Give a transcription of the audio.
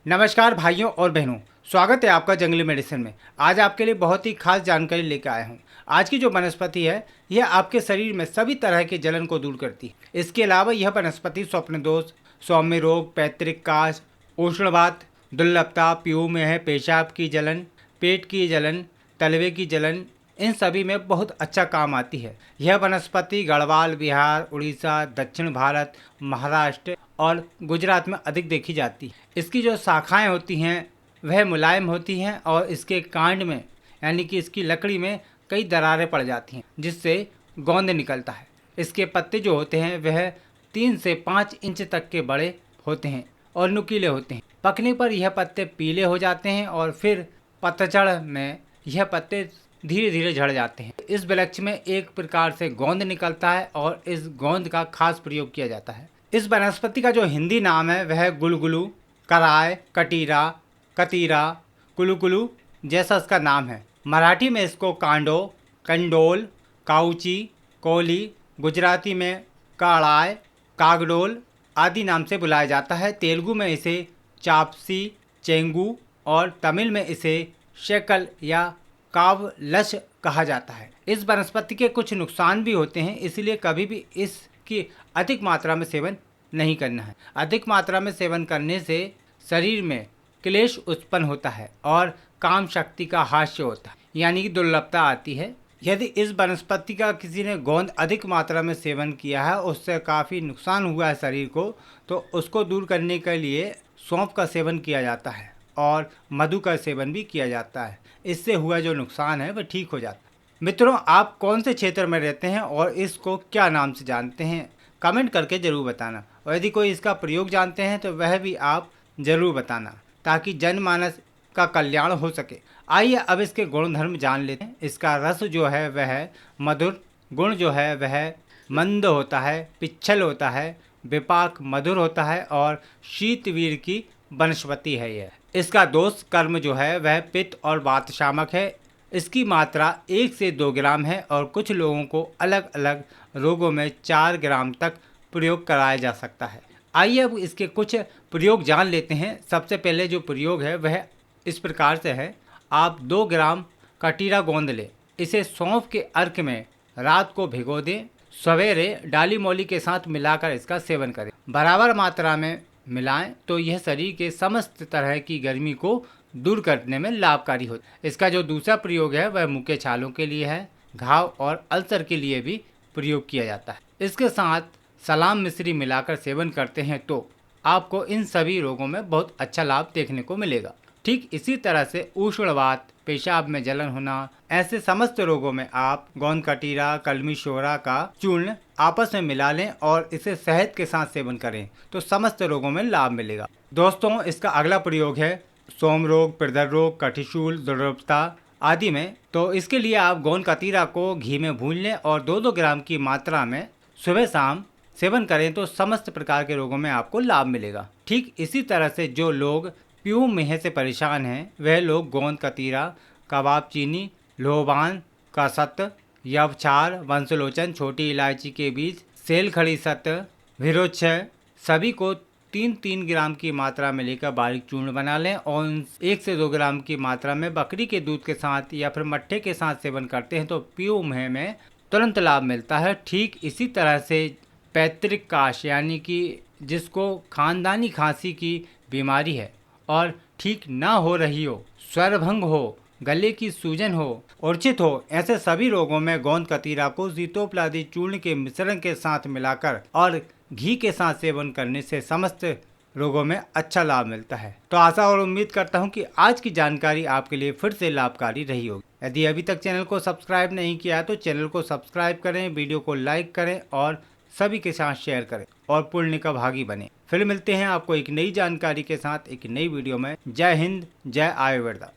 नमस्कार भाइयों और बहनों, स्वागत है आपका जंगली मेडिसिन में। आज आपके लिए बहुत ही खास जानकारी लेकर आया हूँ। आज की जो वनस्पति है यह आपके शरीर में सभी तरह के जलन को दूर करती है। इसके अलावा यह वनस्पति स्वप्न दोष, सौम्य रोग, पैतृक काश, उष्णवात, दुर्लभता, पीऊ में है, पेशाब की जलन, पेट की जलन, तलवे की जलन, इन सभी में बहुत अच्छा काम आती है। यह वनस्पति गढ़वाल, बिहार, उड़ीसा, दक्षिण भारत, महाराष्ट्र और गुजरात में अधिक देखी जाती है। इसकी जो शाखाएं होती हैं वह मुलायम होती हैं और इसके कांड में यानी कि इसकी लकड़ी में कई दरारें पड़ जाती हैं जिससे गोंद निकलता है। इसके पत्ते जो होते हैं वह 3 से 5 इंच तक के बड़े होते हैं और नुकीले होते हैं। पकने पर यह पत्ते पीले हो जाते हैं और फिर पतझड़ में यह पत्ते धीरे धीरे झड़ जाते हैं। इस वृक्ष में एक प्रकार से गोंद निकलता है और इस गोंद का खास प्रयोग किया जाता है। इस वनस्पति का जो हिंदी नाम है वह गुलगुलू, कराय, कटीरा, कतीरा, कुलुकुलू जैसा इसका नाम है। मराठी में इसको कांडो, कंडोल, काउची, कोली, गुजराती में काड़ाय, कागडोल आदि नाम से बुलाया जाता है। तेलुगु में इसे चापसी, चेंगू और तमिल में इसे शेकल या कावलश कहा जाता है। इस वनस्पति के कुछ नुकसान भी होते हैं, इसलिए कभी भी इसकी अधिक मात्रा में सेवन नहीं करना है। अधिक मात्रा में सेवन करने से शरीर में क्लेश उत्पन्न होता है और काम शक्ति का हास्य होता है, यानी कि दुर्लभता आती है। यदि इस वनस्पति का किसी ने गोंद अधिक मात्रा में सेवन किया है, उससे काफ़ी नुकसान हुआ है शरीर को, तो उसको दूर करने के लिए सौंफ का सेवन किया जाता है और मधु का सेवन भी किया जाता है। इससे हुआ जो नुकसान है वह ठीक हो जाता है। मित्रों, आप कौन से क्षेत्र में रहते हैं और इसको क्या नाम से जानते हैं, कमेंट करके ज़रूर बताना। और यदि कोई इसका प्रयोग जानते हैं तो वह भी आप ज़रूर बताना, ताकि जनमानस का कल्याण हो सके। आइए अब इसके गुणधर्म जान लेते हैं। इसका रस जो है वह मधुर, गुण जो है वह मंद होता है, पिच्छल होता है, विपाक मधुर होता है और शीतवीर की वनस्पति है यह। इसका दोष कर्म जो है वह पित्त और वात शामक है। इसकी मात्रा 1 से 2 ग्राम है और कुछ लोगों को अलग अलग रोगों में 4 ग्राम तक प्रयोग कराया जा सकता है। आइए अब इसके कुछ प्रयोग जान लेते हैं। सबसे पहले जो प्रयोग है वह इस प्रकार से है। आप 2 ग्राम कटीरा गोंद लें, इसे सौंफ के अर्क में रात को भिगो दें, सवेरे डाली मौली के साथ मिलाकर इसका सेवन करें। बराबर मात्रा में मिलाएं तो यह शरीर के समस्त तरह की गर्मी को दूर करने में लाभकारी होता है। इसका जो दूसरा प्रयोग है वह मुँह के छालों के लिए है। घाव और अल्सर के लिए भी प्रयोग किया जाता है। इसके साथ सलाम मिश्री मिलाकर सेवन करते हैं तो आपको इन सभी रोगों में बहुत अच्छा लाभ देखने को मिलेगा। ठीक इसी तरह से उष्णवात, पेशाब में जलन होना, ऐसे समस्त रोगों में आप गोंद कटीरा, कलमी शोरा का चूर्ण आपस में मिला लें और इसे शहद के साथ सेवन करें तो समस्त रोगों में लाभ मिलेगा। दोस्तों, इसका अगला प्रयोग है सोम रोग, प्रदर रोग, कटिशूल, दुर्लभता आदि में। तो इसके लिए आप गोंद कतीरा को घी में भून लें और 2-2 ग्राम की मात्रा में सुबह शाम सेवन करें तो समस्त प्रकार के रोगों में आपको लाभ मिलेगा। ठीक इसी तरह से जो लोग पीऊ मेह से परेशान हैं वह लोग गोंद कतीरा, कबाब चीनी, लोबान का सत्व, यवछार, वंशलोचन, छोटी इलायची के बीज, सेल खड़ी सत्व, विरोचन सभी को 3-3 ग्राम की मात्रा में लेकर बारीक चूर्ण बना लें और 1 से 2 ग्राम की मात्रा में बकरी के दूध के साथ या फिर मट्ठे के साथ सेवन करते हैं तो पीऊ मेह में तुरंत लाभ मिलता है। ठीक इसी तरह से पैतृक काश यानी कि जिसको खानदानी खांसी की बीमारी है और ठीक ना हो रही हो, स्वरभंग हो, गले की सूजन हो, मूर्छित हो, ऐसे सभी रोगों में गोंद कतीरा को ज़ीतोप्लादी चूर्ण के मिश्रण के साथ मिलाकर और घी के साथ सेवन करने से समस्त रोगों में अच्छा लाभ मिलता है। तो आशा और उम्मीद करता हूँ कि आज की जानकारी आपके लिए फिर से लाभकारी रही होगी। यदि अभी तक चैनल को सब्सक्राइब नहीं किया तो चैनल को सब्सक्राइब करें, वीडियो को लाइक करें और सभी के साथ शेयर करें और पुण्य का भागी बने। फिर मिलते हैं आपको एक नई जानकारी के साथ एक नई वीडियो में। जय हिंद, जय आयुर्वेदा।